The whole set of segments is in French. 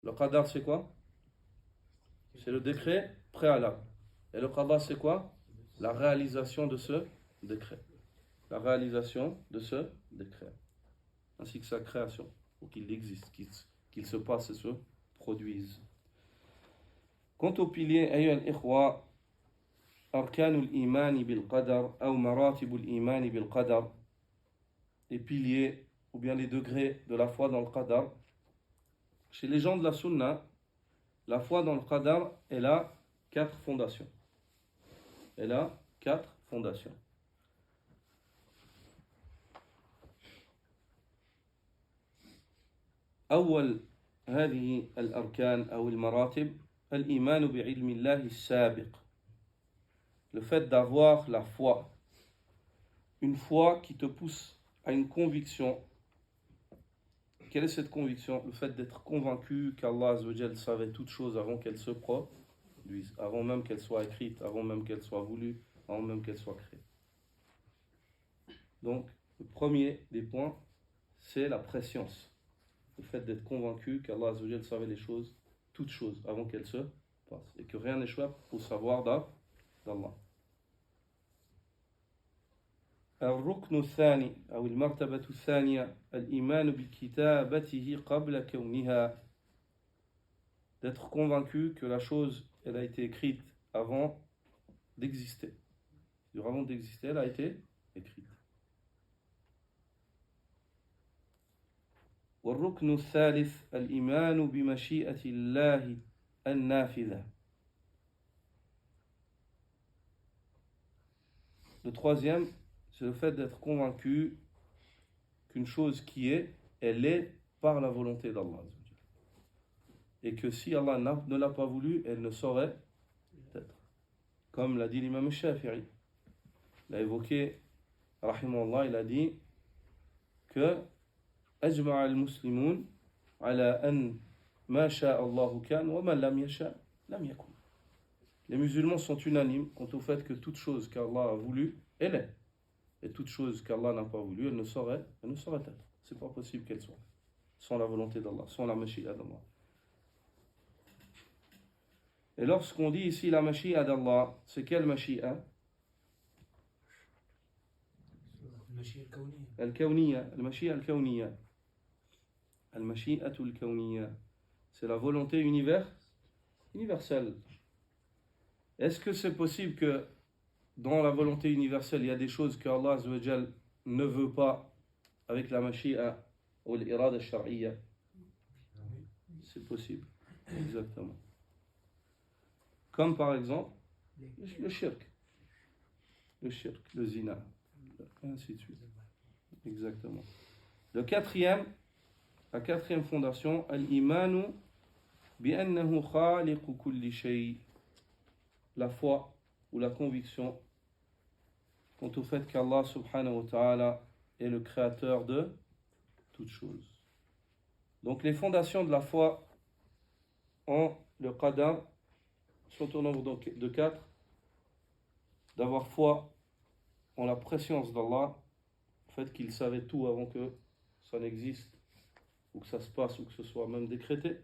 Le qadar, c'est quoi? C'est le décret préalable. Et le qadar, c'est quoi? La réalisation de ce décret. La réalisation de ce décret. Ainsi que sa création, pour qu'il existe, qu'il se passe et se produise. Quant aux piliers, أيها الإخوة أركان الإيمان بالقدر أو مراتب الإيمان بالقدر, les piliers ou bien les degrés de la foi dans le qadar. Chez les gens de la sunna, la foi dans le qadar, elle a 4 fondations. Elle a 4 fondations. أول هذه الأركان أو المراتب الإيمان بعلم الله السابق. Le fait d'avoir la foi. Une foi qui te pousse à une conviction. Quelle est cette conviction? Le fait d'être convaincu qu'Allah Azzawajal savait toutes choses avant qu'elles se produisent, avant même qu'elles soient écrites, avant même qu'elles soient voulues, avant même qu'elles soient créées. Donc, le premier des points, c'est la préscience. Le fait d'être convaincu qu'Allah Azzawajal savait les choses, toutes choses, avant qu'elles se passent, et que rien n'échappe au savoir d'Allah. الركن الثاني أو المرتبة الثانية الإيمان بكتابته قبل كونها, d'être convaincu que la chose elle a été écrite avant d'exister. Avant d'exister, elle a été écrite. والركن الثالث الإيمان بمشيئة الله النافذة. Le troisième, c'est le fait d'être convaincu qu'une chose qui est, elle est par la volonté d'Allah. Et que si Allah ne l'a pas voulu, elle ne saurait être. Comme l'a dit l'imam Shafi'i. Il a évoqué, rahimahullah, il a dit que أجمع المسلمون على أن ما شاء الله كان وما لم يشاء لم يكن. Les musulmans sont unanimes quant au fait que toute chose qu'Allah a voulu, elle est. Et toute chose qu'Allah n'a pas voulu, elle ne saurait être. C'est pas possible qu'elle soit. Sans la volonté d'Allah, sans la mashi'a d'Allah. Et lorsqu'on dit ici la mashi'a d'Allah, c'est quelle mashi'a? Al-Kawniyya. Al-Mashi'a al-Kawniyya. Al-Mashi'atu al-Kawniyya. C'est la volonté universelle. Est-ce que c'est possible que dans la volonté universelle, il y a des choses que Allah Azza wa Jal ne veut pas avec la Mashi'a ou l'irada shar'iyya? C'est possible, exactement. Comme par exemple le shirk, le zina, et ainsi de suite. Exactement. La quatrième fondation, al-imanu bi'annahu khaliqu kulli shay. La foi ou la conviction quant au fait qu'Allah subhanahu wa ta'ala est le créateur de toutes choses. Donc les fondations de la foi en le qadar sont au nombre de 4. D'avoir foi en la préscience d'Allah, le fait qu'il savait tout avant que ça n'existe, ou que ça se passe, ou que ce soit même décrété.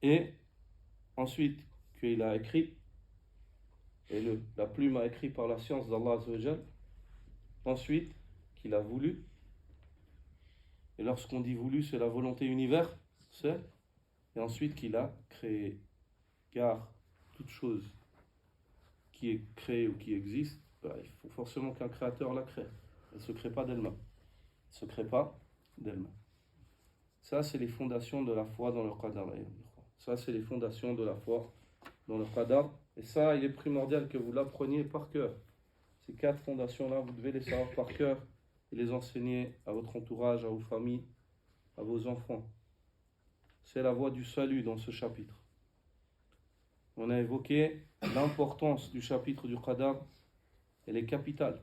Et ensuite, qu'il a écrit, et la plume a écrit par la science d'Allah Azza wa Jal. Ensuite, qu'il a voulu. Et lorsqu'on dit voulu, c'est la volonté universelle. Et ensuite, qu'il a créé. Car toute chose qui est créée ou qui existe, il faut forcément qu'un créateur la crée. Elle ne se crée pas d'elle-même. Ça, c'est les fondations de la foi dans le qadar. Ça, c'est les fondations de la foi dans le qadar. Et ça, il est primordial que vous l'appreniez par cœur. Ces 4 fondations-là, vous devez les savoir par cœur et les enseigner à votre entourage, à vos familles, à vos enfants. C'est la voie du salut dans ce chapitre. On a évoqué l'importance du chapitre du qadar. Elle est capitale.